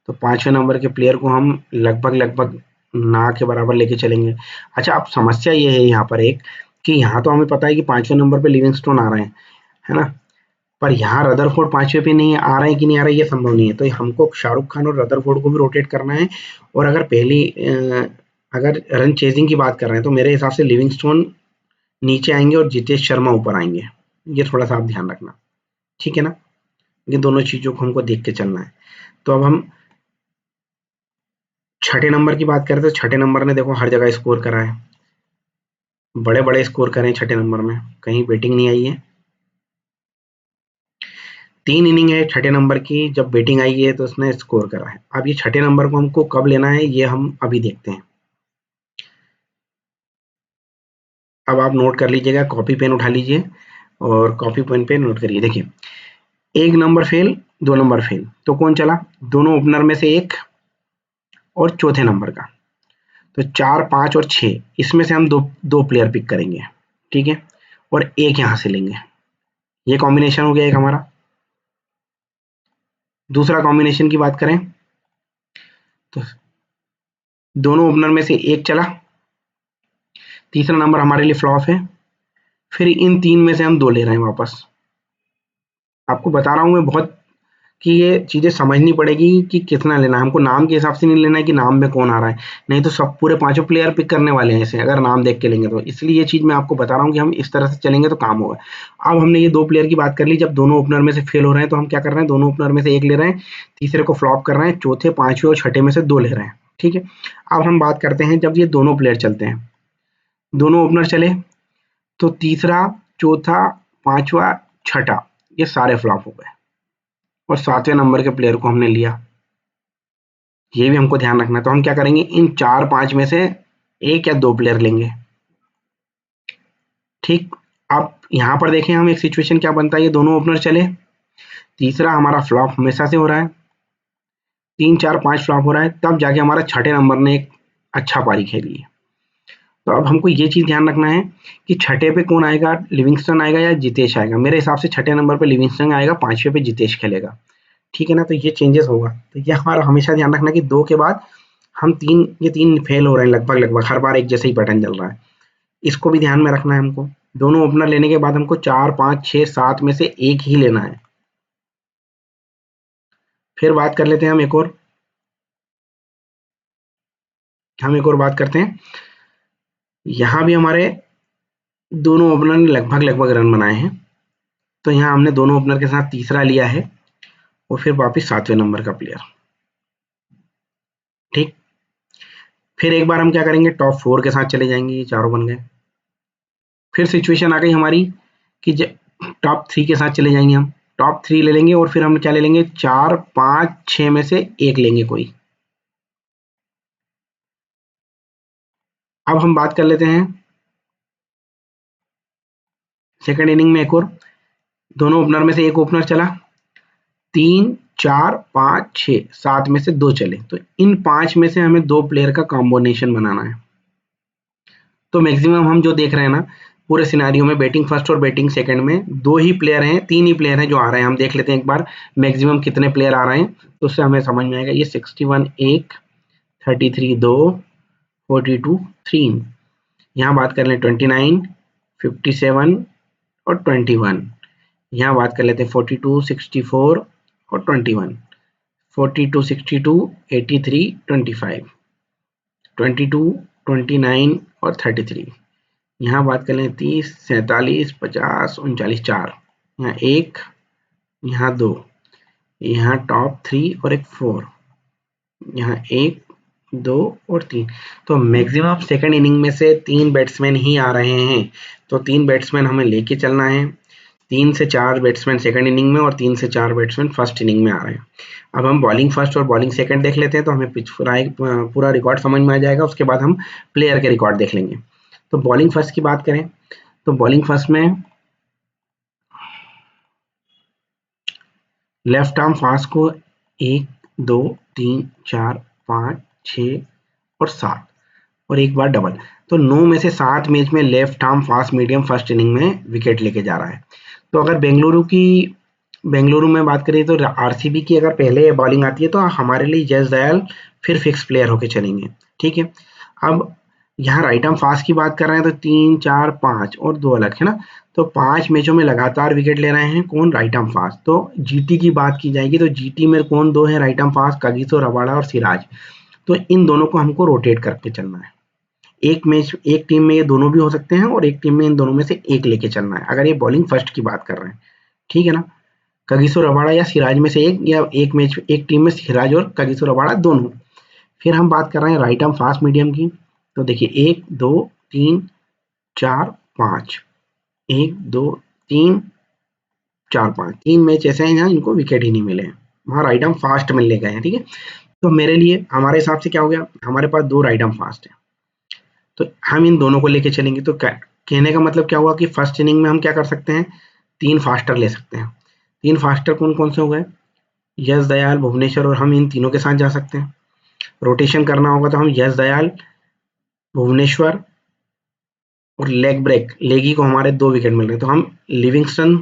A: तो पांचवें नंबर के प्लेयर को हम लगभग लगभग ना के बराबर लेके चलेंगे। अच्छा, अब समस्या ये है यहाँ पर एक, कि यहाँ तो हमें पता है कि पांचवें नंबर पे लिविंगस्टोन आ रहे हैं, है ना, पर यहाँ रदरफोर्ड पांचवें पे नहीं आ रहे हैं, कि नहीं आ रहे ये संभव नहीं है, तो हमको शाहरुख खान और रदरफोर्ड को भी रोटेट करना है। और अगर अगर रन चेजिंग की बात कर रहे हैं तो मेरे हिसाब से लिविंगस्टोन नीचे आएंगे और जितेश शर्मा ऊपर आएंगे, ये थोड़ा सा आप ध्यान रखना, ठीक है ना। ये दोनों चीजों को हमको देख के चलना है। तो अब हम छठे नंबर की बात करें तो छठे नंबर ने देखो हर जगह स्कोर करा है, बड़े बड़े स्कोर करें छठे नंबर में, कहीं बैटिंग नहीं आई है। 3 इनिंग है छठे नंबर की, जब बैटिंग आई है तो उसने स्कोर करा है। अब ये छठे नंबर को हमको कब लेना है ये हम अभी देखते हैं। अब आप नोट कर लीजिएगा, कॉपी पेन उठा लीजिए और कॉपी पेन पे नोट करिए। देखिए, 1 नंबर फेल, 2 नंबर फेल, तो कौन चला, दोनों ओपनर में से एक और चौथे नंबर का, तो 4, 5 और 6 इसमें से हम दो प्लेयर पिक करेंगे, ठीक है, और एक यहाँ से लेंगे। ये कॉम्बिनेशन हो गया एक हमारा। दूसरा कॉम्बिनेशन की बात करें तो दोनों ओपनर में से एक चला, तीसरा नंबर हमारे लिए फ्लॉप है, फिर इन 3 में से हम 2 ले रहे हैं वापस। आपको बता रहा हूँ मैं बहुत, कि ये चीज़ें समझनी पड़ेगी कि कितना लेना है हमको, नाम के हिसाब से नहीं लेना है कि नाम में कौन आ रहा है, नहीं तो सब पूरे पांचों प्लेयर पिक करने वाले हैं ऐसे, अगर नाम देख के लेंगे तो। इसलिए ये चीज़ मैं आपको बता रहा हूँ कि हम इस तरह से चलेंगे तो काम होगा। अब हमने ये 2 प्लेयर की बात कर ली, जब दोनों ओपनर में से फेल हो रहे हैं तो हम क्या कर रहे हैं, दोनों ओपनर में से एक ले रहे हैं, तीसरे को फ्लॉप कर रहे हैं, चौथे, पांचवें और छठे में से 2 ले रहे हैं, ठीक है। अब हम बात करते हैं जब ये दोनों प्लेयर चलते हैं, दोनों ओपनर चले, तो तीसरा, चौथा, पांचवा, छठा, ये सारे फ्लॉप हो गए और 7वें नंबर के प्लेयर को हमने लिया, ये भी हमको ध्यान रखना है। तो हम क्या करेंगे, इन 4-5 में से एक या 2 प्लेयर लेंगे, ठीक। अब यहाँ पर देखें हम, एक सिचुएशन क्या बनता है, ये दोनों ओपनर चले, तीसरा हमारा फ्लॉप हमेशा से हो रहा है, 3, 4, 5 फ्लॉप हो रहा है, तब जाके हमारा छठे नंबर ने एक अच्छा पारी खेली है। तो अब हमको ये चीज ध्यान रखना है कि छठे पे कौन आएगा, लिविंगस्टन आएगा या जितेश आएगा। मेरे हिसाब से छठे नंबर पे लिविंगस्टन आएगा, पांचवें पे जितेश खेलेगा, ठीक है ना। तो ये चेंजेस होगा, तो ये हमारा हमेशा ध्यान रखना कि 2 के बाद हम 3, ये 3 फेल हो रहे हैं लगभग लगभग, हर बार एक जैसे ही पैटर्न चल रहा है, इसको भी ध्यान में रखना है हमको। दोनों ओपनर लेने के बाद हमको 4, 5, 6, 7 में से एक ही लेना है। फिर बात कर लेते हैं हम एक और बात करते हैं। यहाँ भी हमारे दोनों ओपनर ने लगभग लगभग रन बनाए हैं, तो यहाँ हमने दोनों ओपनर के साथ तीसरा लिया है और फिर वापिस 7वें नंबर का प्लेयर। ठीक। फिर एक बार हम क्या करेंगे, टॉप 4 के साथ चले जाएंगे, ये चारों बन गए। फिर सिचुएशन आ गई हमारी कि टॉप 3 के साथ चले जाएंगे, हम टॉप 3 ले लेंगे और फिर हम क्या ले लेंगे, 4 5 6 में से एक लेंगे कोई। अब हम बात कर लेते हैं सेकंड इनिंग में, एक और दोनों ओपनर में से एक ओपनर चला, 3 4 5 6 7 में से 2 चले, तो इन 5 में से हमें 2 प्लेयर का कॉम्बिनेशन बनाना है। तो मैक्सिमम हम जो देख रहे हैं ना पूरे सिनेरियो में, बैटिंग फर्स्ट और बैटिंग सेकंड में 2 ही प्लेयर हैं, 3 ही प्लेयर हैं जो आ रहे हैं। हम देख लेते हैं एक बार मैक्सिमम कितने प्लेयर आ रहे हैं, तो उससे हमें समझ में आएगा। ये 61 एक, 33 2, 42 3, यहाँ बात कर लें 29 57 और 21, यहाँ बात कर लेते हैं 42 64 और 21, 42 62 83 25, 22 29 और 33, यहाँ बात कर लें 30 47 50 39 4, यहाँ एक, यहाँ दो, यहाँ टॉप 3 और एक 4, यहाँ एक 2 और 3। तो मैक्सिमम सेकंड इनिंग में से 3 बैट्समैन ही आ रहे हैं, तो 3 बैट्समैन हमें लेके चलना है। 3 से 4 बैट्समैन सेकंड इनिंग में और 3 से 4 बैट्समैन फर्स्ट इनिंग में आ रहे हैं। अब हम बॉलिंग फर्स्ट और बॉलिंग सेकंड देख लेते हैं, तो हमें पिच पूरा रिकॉर्ड समझ में आ जाएगा। उसके बाद हम प्लेयर के रिकॉर्ड देख लेंगे। तो बॉलिंग फर्स्ट की बात करें, तो बॉलिंग फर्स्ट में लेफ्ट आर्म फास्ट को 1 2 3 4 5 6 और 7 और एक बार डबल, तो 9 में से 7 मैच में left arm fast medium first inning में विकेट लेके जा रहा है। तो अगर बेंगलुरु में बात करें, तो आरसीबी की अगर पहले बॉलिंग आती है तो हमारे लिए यश दयाल फिर फिक्स प्लेयर होके चलेंगे। ठीक है। अब यहाँ राइट आर्म फास्ट की बात कर रहे हैं, तो 3 4 5 और 2 अलग है ना, तो 5 मैचों में लगातार विकेट ले रहे हैं कौन, राइट आर्म फास्ट। तो जीटी की बात की जाएगी, तो जीटी में कौन 2 है right arm fast, Kagiso Rabada और सिराज। तो इन दोनों को हमको रोटेट करके चलना है। एक टीम में ये दोनों भी हो सकते हैं और एक टीम में इन दोनों में से एक लेके चलना है, अगर ये बॉलिंग फर्स्ट की बात कर रहे हैं। ठीक है ना, कागिसो रबाड़ा या सिराज में से एक, या एक टीम में सिराज और कागिसो रबाड़ा दोनों। फिर हम बात कर रहे हैं राइट आर्म फास्ट मीडियम की, तो देखिए 1 2 3 4 5, 1 2 3 4 5, 3 मैच ऐसे हैं जहाँ इनको विकेट ही नहीं मिले हैं, वहाँ राइट आर्म फास्ट मिलने गए हैं। ठीक है, तो मेरे लिए हमारे हिसाब से क्या हो गया, हमारे पास 2 राइट आर्म फास्ट है, तो हम इन दोनों को लेके चलेंगे। तो कहने का मतलब क्या हुआ कि फर्स्ट इनिंग में हम क्या कर सकते हैं, 3 फास्टर ले सकते हैं। 3 फास्टर कौन कौन से हो गए, यश दयाल भुवनेश्वर और हम, इन तीनों के साथ जा सकते हैं। रोटेशन करना होगा तो हम यश दयाल भुवनेश्वर और लेगी को हमारे 2 विकेट मिल रहे हैं, तो हम लिविंगस्टन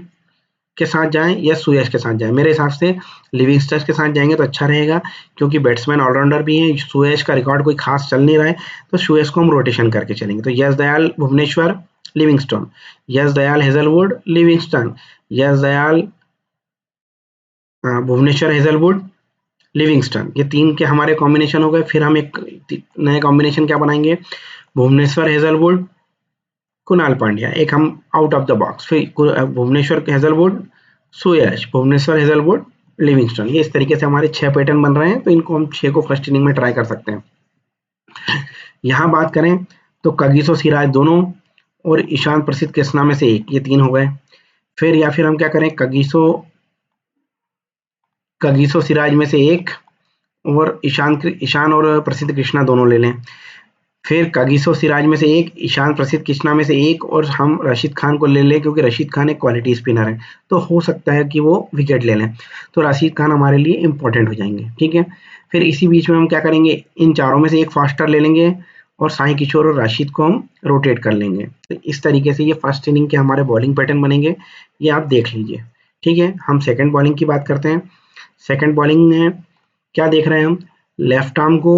A: के साथ जाएं या सुयश के साथ जाएं। मेरे हिसाब से लिविंगस्टन के साथ जाएंगे तो अच्छा रहेगा, क्योंकि बैट्समैन ऑलराउंडर भी हैं। सुयश का रिकॉर्ड कोई खास चल नहीं रहा है, तो सुयश को हम रोटेशन करके चलेंगे। तो यश दयाल भुवनेश्वर लिविंगस्टन, यश दयाल हेजलवुड लिविंगस्टन, यश दयाल भुवनेश्वर हेजलवुड लिविंगस्टन, ये 3 के हमारे कॉम्बिनेशन हो गए। फिर हम एक नए कॉम्बिनेशन क्या बनाएंगे, भुवनेश्वर हेजलवुड कुणाल पांड्या, एक हम आउट ऑफ द बॉक्स। फिर भुवनेश्वर हेजलवुड सुयश, भुवनेश्वर हेजलवुड लिविंगस्टन, ये इस तरीके से हमारे 6 पैटर्न बन रहे हैं, तो इनको हम 6 को फर्स्ट इनिंग में ट्राई कर सकते हैं। यहाँ बात करें तो कगिसो सिराज दोनों और ईशान प्रसिद्ध कृष्णा में से एक, ये 3 हो गए। फिर हम क्या करें, कगिसो सिराज में से एक और ईशान और प्रसिद्ध कृष्णा दोनों ले लें। फिर कागिसो सिराज में से एक, ईशान प्रसिद्ध कृष्णा में से एक, और हम रशीद खान को ले लें, क्योंकि रशीद खान एक क्वालिटी स्पिनर है, तो हो सकता है कि वो विकेट ले लें, तो रशीद खान हमारे लिए इंपॉर्टेंट हो जाएंगे। ठीक है, फिर इसी बीच में हम क्या करेंगे, इन चारों में से एक फास्टर ले लेंगे और साई किशोर और राशिद को हम रोटेट कर लेंगे। तो इस तरीके से ये फर्स्ट इनिंग के हमारे बॉलिंग पैटर्न बनेंगे, ये आप देख लीजिए। ठीक है, हम सेकेंड बॉलिंग की बात करते हैं। सेकेंड बॉलिंग में क्या देख रहे हैं हम, लेफ्ट आर्म को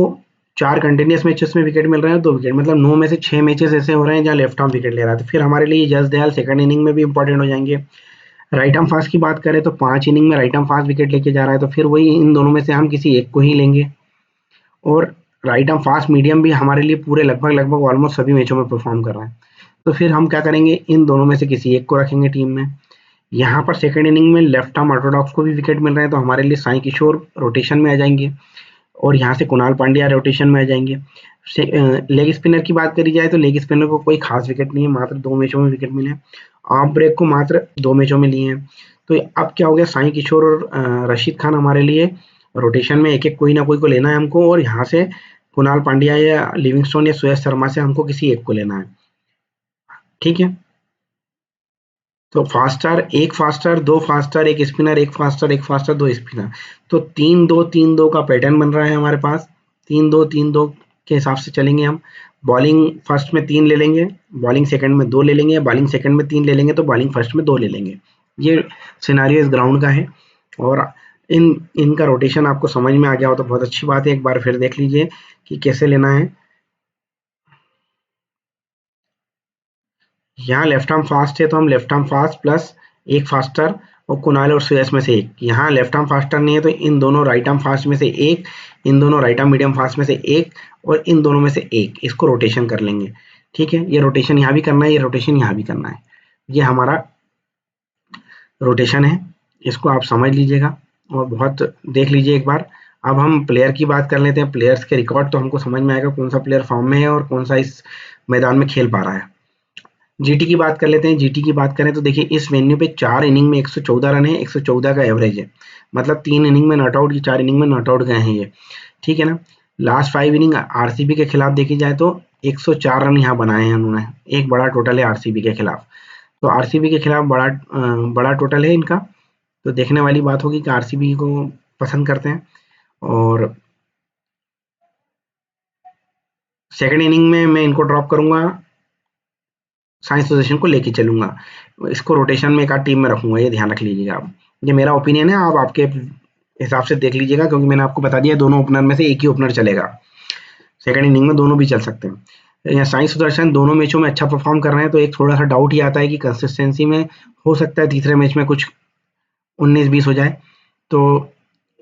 A: 4 कंटिन्यूस मैचेस में विकेट मिल रहे हैं, 2 विकेट, मतलब 9 में से 6 मैचेस ऐसे हो रहे हैं जहाँ लेफ्ट आर्म विकेट ले रहा है, तो फिर हमारे लिए यश दयाल सेकंड इनिंग में भी इंपॉर्टेंट हो जाएंगे। राइट आर्म फास्ट की बात करें तो 5 इनिंग में राइट आर्म फास्ट विकेट लेके जा रहा है, तो फिर वही इन दोनों में से हम किसी एक को ही लेंगे। और राइट आर्म फास्ट मीडियम भी हमारे लिए पूरे लगभग ऑलमोस्ट सभी मैचों में परफॉर्म कर रहा है, तो फिर हम क्या करेंगे, इन दोनों में से किसी एक को रखेंगे टीम में। यहाँ पर सेकंड इनिंग में लेफ्ट आर्म ऑर्थोडॉक्स को भी विकेट मिल रहे हैं, तो हमारे लिए साई किशोर रोटेशन में आ जाएंगे। और यहाँ से कुणाल पांड्या रोटेशन में आ जाएंगे। लेग स्पिनर की बात करी जाए तो लेग स्पिनर को कोई खास विकेट नहीं है, मात्र 2 मैचों में विकेट मिले हैं। ऑफ ब्रेक को मात्र 2 मैचों में लिए हैं। तो अब क्या हो गया, साई किशोर और रशीद खान हमारे लिए रोटेशन में एक-एक कोई ना कोई को लेना है हमको, और यहाँ से कुणाल पांड्या या लिविंगस्टोन या सुयश शर्मा से हमको किसी एक को लेना है। ठीक है, तो फास्टर, एक faster, 2 faster, 1 spinner, 1 faster, 1 faster, 2 spinner. तो 3-2-3-2 का पैटर्न बन रहा है हमारे पास। 3-2-3-2 के हिसाब से चलेंगे हम। बॉलिंग फर्स्ट में 3 ले लेंगे, बॉलिंग सेकंड में 2 ले लेंगे, बॉलिंग सेकंड में 3 ले लेंगे, तो बॉलिंग फर्स्ट में 2 ले लेंगे। ये सिनेरियो इस ग्राउंड का है, और इनका रोटेशन आपको समझ में आ गया हो तो बहुत अच्छी बात है। एक बार फिर देख लीजिए कि कैसे लेना है। यहाँ लेफ्ट आर्म फास्ट है तो हम लेफ्ट आर्म फास्ट प्लस एक फास्टर और कुणाल और सुयश में से एक। यहाँ लेफ्ट आर्म फास्टर नहीं है तो इन दोनों राइट आर्म फास्ट में से एक, इन दोनों राइट आर्म मीडियम फास्ट में से एक, और इन दोनों में से एक, इसको रोटेशन कर लेंगे। ठीक है, ये रोटेशन यहाँ भी करना है, ये रोटेशन यहाँ भी करना है। ये हमारा रोटेशन है, इसको आप समझ लीजिएगा और बहुत देख लीजिए एक बार। अब हम प्लेयर की बात कर लेते हैं। प्लेयर्स के रिकॉर्ड तो हमको समझ में आएगा कौन सा प्लेयर फॉर्म में है और कौन सा इस मैदान में खेल पा रहा है। जीटी की बात कर लेते हैं। जीटी की बात करें तो देखिए इस वेन्यू पे 4 इनिंग में 114 रन है, 114 का एवरेज है। मतलब 3 इनिंग में नॉट आउट, 4 इनिंग में नॉट आउट गए हैं ये। ठीक है ना। लास्ट 5 इनिंग आरसीबी के खिलाफ देखी जाए तो 104 रन यहाँ बनाए हैं उन्होंने। एक बड़ा टोटल है आरसीबी के खिलाफ। तो आरसीबी के खिलाफ बड़ा टोटल है इनका। तो देखने वाली बात होगी कि आरसीबी को पसंद करते हैं। और सेकंड इनिंग में मैं इनको ड्रॉप करूंगा, साइंस पोजीशन को लेके चलूंगा। इसको रोटेशन में एक आध टीम में रखूंगा, ये ध्यान रख लीजिएगा आप। ये मेरा ओपिनियन है, आप आपके हिसाब से देख लीजिएगा, क्योंकि मैंने आपको बता दिया दोनों ओपनर में से एक ही ओपनर चलेगा। सेकंड इनिंग में दोनों भी चल सकते हैं। यहाँ साई सुदर्शन दोनों मैचों में अच्छा परफॉर्म कर रहे हैं, तो एक थोड़ा सा डाउट ही आता है कि कंसिस्टेंसी में हो सकता है तीसरे मैच में कुछ 19-20 हो जाए। तो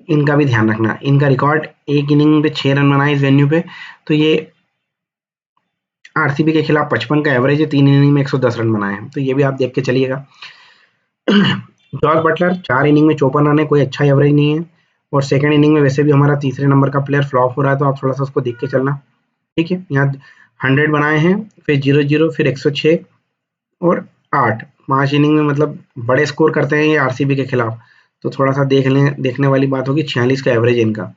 A: इनका भी ध्यान रखना। इनका रिकॉर्ड एक इनिंग पे 6 रन बनाए इस वेन्यू पे। तो ये आरसीबी के खिलाफ 55 का एवरेज है, 3 इनिंग में 110 रन बनाए हैं। तो ये भी आप देख के चलिएगा। जॉस बटलर 4 इनिंग में 54 रन है, कोई अच्छा एवरेज नहीं है। और सेकंड इनिंग में वैसे भी हमारा तीसरे नंबर का प्लेयर फ्लॉप हो रहा है, तो आप थोड़ा सा उसको देख के चलना। ठीक है, यहाँ 100 बनाए हैं, फिर 0-0, फिर 106 और 8, 5 इनिंग में मतलब बड़े स्कोर करते हैं ये आरसीबी के खिलाफ। तो थोड़ा सा देख लें, देखने वाली बात होगी। 46 का एवरेज है इनका।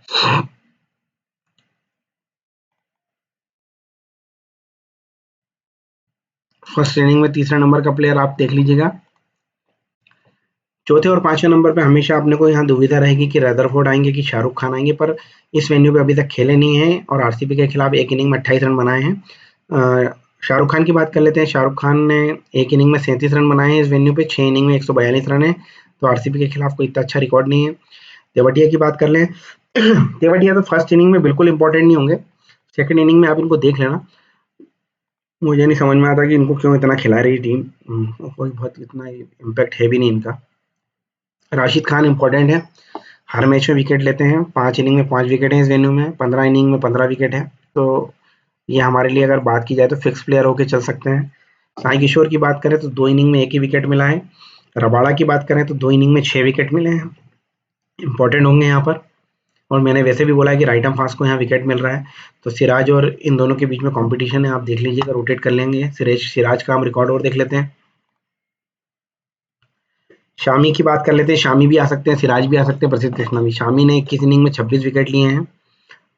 A: फर्स्ट इनिंग में तीसरा नंबर का प्लेयर आप देख लीजिएगा। चौथे और पांचवें नंबर पे हमेशा अपने को यहाँ दुविधा रहेगी कि रदरफोर्ड आएंगे कि शाहरुख खान आएंगे, पर इस वेन्यू पे अभी तक खेले नहीं हैं और आरसीबी के खिलाफ एक इनिंग में 28 रन बनाए हैं। शाहरुख खान की बात कर लेते हैं। शाहरुख खान ने एक इनिंग में 37 रन बनाए हैं इस वेन्यू पे, 6 इनिंग में 142 रन है। तो आरसीबी के खिलाफ कोई इतना अच्छा रिकॉर्ड नहीं है। तेवटिया की बात कर लें। तेवटिया तो फर्स्ट इनिंग में बिल्कुल इंपॉर्टेंट नहीं होंगे, सेकंड इनिंग में आप इनको देख लेना। मुझे नहीं समझ में आता कि इनको क्यों इतना खिला रही टीम। कोई बहुत इतना इम्पैक्ट है भी नहीं इनका। राशिद खान इंपॉर्टेंट है, हर मैच में विकेट लेते हैं। 5 इनिंग में 5 विकेट हैं इस वेन्यू में, 15 इनिंग में 15 विकेट है। तो ये हमारे लिए अगर बात की जाए तो फिक्स प्लेयर होके चल सकते हैं। साई किशोर की बात करें तो 2 इनिंग में 1 ही विकेट मिला है। रबाड़ा की बात करें तो 2 इनिंग में 6 विकेट मिले हैं, इंपॉर्टेंट होंगे यहाँ पर। और मैंने वैसे भी बोला है कि राइट आर्म फास्ट को यहाँ विकेट मिल रहा है। तो सिराज और इन दोनों के बीच में कंपटीशन है, आप देख लीजिएगा, रोटेट कर लेंगे। सिराज का हम रिकॉर्ड और देख लेते हैं। शामी की बात कर लेते हैं। शामी भी आ सकते हैं, सिराज भी आ सकते हैं, प्रसिद्ध कृष्णा भी। शामी ने 21 इनिंग में 26 विकेट लिए हैं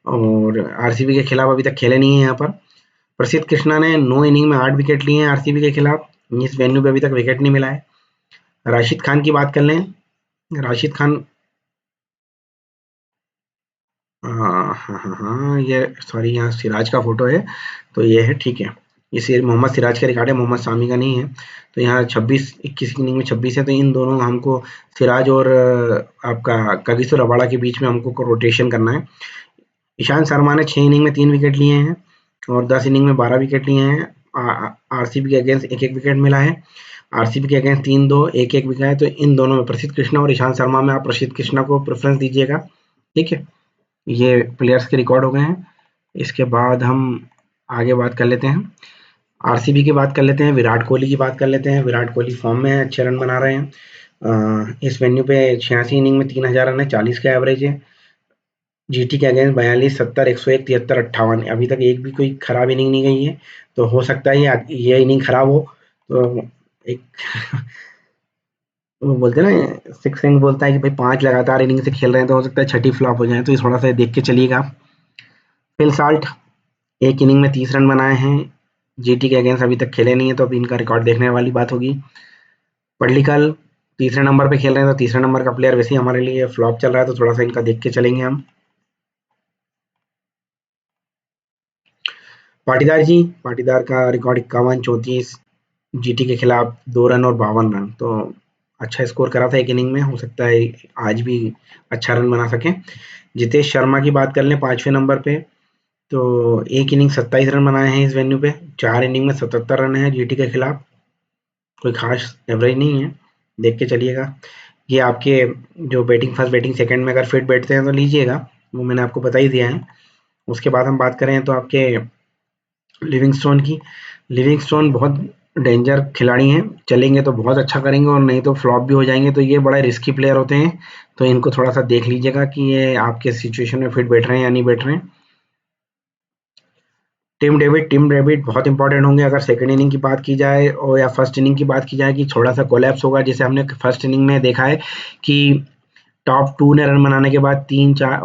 A: और आरसीबी के खिलाफ अभी तक खेले नहीं है यहाँ पर। प्रसिद्ध कृष्णा ने 9 इनिंग में 8 विकेट लिए हैं आरसीबी के खिलाफ। इस वेन्यू पे अभी तक विकेट नहीं मिला है। राशिद खान की बात कर लें। राशिद खान, हाँ हाँ हाँ हाँ, ये सॉरी, यहाँ सिराज का फोटो है तो ये है, ठीक है। ये मोहम्मद सिराज का रिकॉर्ड है, मोहम्मद सामी का नहीं है। तो यहाँ 21 इनिंग में 26 है। तो इन दोनों हमको सिराज और आपका कगिसो रबाड़ा के बीच में हमको रोटेशन करना है। ईशांत शर्मा ने 6 इनिंग में 3 विकेट लिए हैं और 10 इनिंग में 12 विकेट लिए हैं। आरसीबी के अगेंस्ट एक एक विकेट मिला है। आरसीबी के अगेंस्ट 3-2, एक विकेट है। तो इन दोनों में प्रसिद्ध कृष्णा और ईशांत शर्मा में आप प्रसिद्ध कृष्णा को प्रेफरेंस दीजिएगा। ठीक है, ये प्लेयर्स के रिकॉर्ड हो गए हैं। इसके बाद हम आगे बात कर लेते हैं। आरसीबी की बात कर लेते हैं। विराट कोहली की बात कर लेते हैं। विराट कोहली फॉर्म में है, अच्छे रन बना रहे हैं। इस वेन्यू पे 86 इनिंग में 3000 रन है, 40 का एवरेज है। जीटी के अगेंस्ट 42, 70, 101, 73, 58 अभी तक एक भी कोई खराब इनिंग नहीं गई है। तो हो सकता है ये इनिंग खराब हो तो एक वो बोलते हैं ना, सिक्स सेंस बोलता है कि भाई 5 लगातार इनिंग से खेल रहे हैं तो हो सकता है छठी फ्लॉप हो जाए, तो ये थोड़ा सा देख के चलिएगा। फिल साल्ट एक इनिंग में 30 रन बनाए हैं, जीटी के अगेंस्ट अभी तक खेले नहीं है, तो अभी इनका रिकॉर्ड देखने वाली बात होगी। पल्लिकल तीसरे नंबर पे खेल रहे हैं, तो तीसरे नंबर का प्लेयर वैसे ही हमारे लिए फ्लॉप चल रहा है, तो थोड़ा सा इनका देख के चलेंगे हम। पाटीदार का रिकॉर्ड 51, 34, जीटी के खिलाफ 2 रन और 52 रन, तो अच्छा स्कोर करा था एक इनिंग में, हो सकता है आज भी अच्छा रन बना सके। जितेश शर्मा की बात कर लें 5वें नंबर पे, तो एक इनिंग 27 रन बनाए हैं इस वेन्यू पे, 4 इनिंग में 77 रन है जीटी के खिलाफ, कोई खास एवरेज नहीं है, देख के चलिएगा। ये आपके जो बैटिंग फर्स्ट बैटिंग सेकंड में अगर फिट बैठते हैं तो लीजिएगा, वो मैंने आपको बता ही दिया है। उसके बाद हम बात करें तो आपके लिविंगस्टोन की, लिविंगस्टोन बहुत डेंजर खिलाड़ी हैं, चलेंगे तो बहुत अच्छा करेंगे और नहीं तो फ्लॉप भी हो जाएंगे, तो ये बड़ा रिस्की प्लेयर होते हैं, तो इनको थोड़ा सा देख लीजिएगा कि ये आपके सिचुएशन में फिट बैठ रहे हैं या नहीं बैठ रहे हैं। टिम डेविड बहुत इंपॉर्टेंट होंगे अगर सेकंड इनिंग की बात की जाए और या फर्स्ट इनिंग की बात की जाए, कि थोड़ा सा कोलैप्स होगा, जैसे हमने फर्स्ट इनिंग में देखा है कि टॉप 2 ने रन बनाने के बाद 3, 4,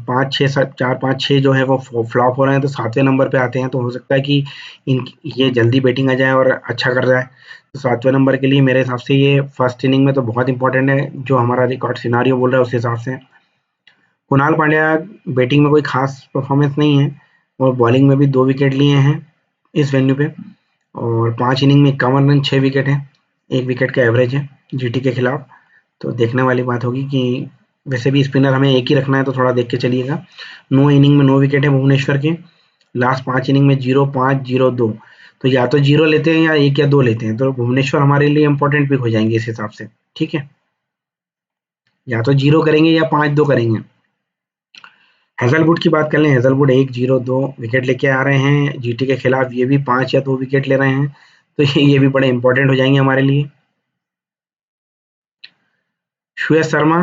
A: 5, 6, 4, 5, 6 जो है वो फ्लॉप हो रहे हैं, तो 7वें नंबर पे आते हैं, तो हो सकता है कि इन ये जल्दी बैटिंग आ जाए और अच्छा कर जाए। तो 7वें नंबर के लिए मेरे हिसाब से ये फर्स्ट इनिंग में तो बहुत इंपॉर्टेंट है, जो हमारा रिकॉर्ड सिनारियो बोल रहा है उस हिसाब से। कुणाल पांड्या बैटिंग में कोई खास परफॉर्मेंस नहीं है, और बॉलिंग में भी 2 विकेट लिए हैं इस वेन्यू पे, और 5 इनिंग में 51 रन, 6 विकेट है, 1 विकेट का एवरेज है जीटी के खिलाफ, तो देखने वाली बात होगी कि वैसे भी स्पिनर हमें एक ही रखना है, तो थोड़ा देख के चलिएगा। 9 इनिंग में 9 विकेट है भुवनेश्वर के, लास्ट 5 इनिंग में 0, 5, 0, 2, तो या तो 0 लेते हैं या 1 या 2 लेते हैं, तो भुवनेश्वर हमारे लिए इंपॉर्टेंट पिक हो जाएंगे इस हिसाब से, ठीक है, या तो 0 करेंगे या 5-2 करेंगे। हेजलवुड की बात कर लें, हेजलवुड 1, 0, 2 विकेट लेके आ रहे हैं जीटी के खिलाफ, ये भी 5 या 2 विकेट ले रहे हैं, तो ये भी बड़े इंपॉर्टेंट हो जाएंगे हमारे लिए। श्रेयस शर्मा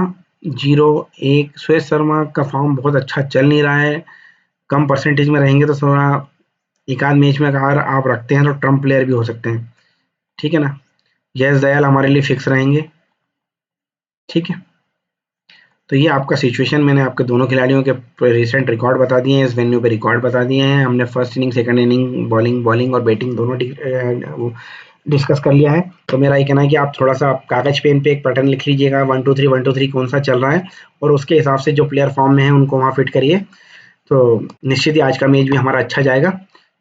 A: 0, 1, श्रेयस शर्मा का फॉर्म बहुत अच्छा चल नहीं रहा है, कम परसेंटेज में रहेंगे तो थोड़ा एक आध मैच में अगर आप रखते हैं तो ट्रम्प प्लेयर भी हो सकते हैं, ठीक है ना। यश दयाल हमारे लिए फिक्स रहेंगे, ठीक है। तो ये आपका सिचुएशन, मैंने आपके दोनों खिलाड़ियों के रिसेंट रिकॉर्ड बता दिए हैं, इस वेन्यू पे रिकॉर्ड बता दिए हैं हमने, first inning second inning bowling और बैटिंग दोनों डिस्कस कर लिया है। तो मेरा ये कहना है कि आप थोड़ा सा कागज पेन पे एक पैटर्न लिख लीजिएगा, 1, 2, 3, 1, 2, 3 कौन सा चल रहा है, और उसके हिसाब से जो प्लेयर फॉर्म में है उनको वहाँ फिट करिए, तो निश्चित ही आज का मैच भी हमारा अच्छा जाएगा।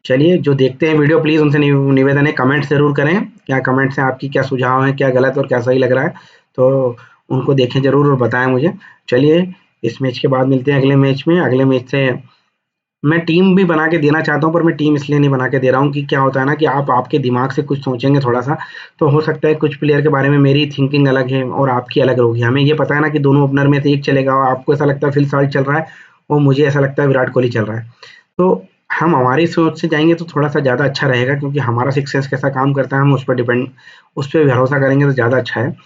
A: चलिए, जो देखते हैं वीडियो प्लीज़ उनसे निवेदन है कमेंट ज़रूर करें, क्या कमेंट्स हैं आपकी, क्या सुझाव हैं, क्या गलत और क्या सही लग रहा है, तो उनको देखें ज़रूर और बताएं मुझे। चलिए, इस मैच के बाद मिलते हैं अगले मैच में। अगले मैच से मैं टीम भी बना के देना चाहता हूँ, पर मैं टीम इसलिए नहीं बना के दे रहा हूँ कि क्या होता है ना कि आप आपके दिमाग से कुछ सोचेंगे थोड़ा सा, तो हो सकता है कुछ प्लेयर के बारे में मेरी थिंकिंग अलग है और आपकी अलग होगी। हमें ये पता है ना कि दोनों ओपनर में से एक चलेगा, और आपको ऐसा लगता है फिल साल्ट चल रहा है और मुझे ऐसा लगता है विराट कोहली चल रहा है, तो हम हमारी सोच से जाएंगे तो थोड़ा सा ज़्यादा अच्छा रहेगा, क्योंकि हमारा सिक्स सेंस कैसा काम करता है हम उस पर भरोसा करेंगे तो ज़्यादा अच्छा है।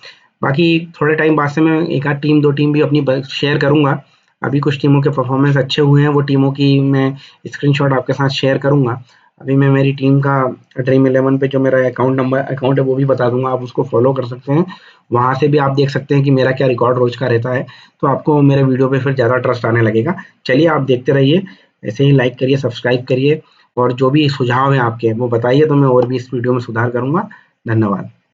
A: बाकी थोड़े टाइम बाद से मैं एक आध टीम 2 टीम भी अपनी शेयर करूँगा, अभी कुछ टीमों के परफॉर्मेंस अच्छे हुए हैं, वो टीमों की मैं स्क्रीनशॉट आपके साथ शेयर करूँगा। अभी मैं मेरी टीम का ड्रीम 11 पे जो मेरा अकाउंट है वो भी बता दूंगा, आप उसको फॉलो कर सकते हैं, वहाँ से भी आप देख सकते हैं कि मेरा क्या रिकॉर्ड रोज का रहता है, तो आपको मेरे वीडियो पे फिर ज़्यादा ट्रस्ट आने लगेगा। चलिए, आप देखते रहिए, ऐसे ही लाइक करिए, सब्सक्राइब करिए, और जो भी सुझाव हैं आपके वो बताइए, तो मैं और भी इस वीडियो में सुधार करूँगा। धन्यवाद।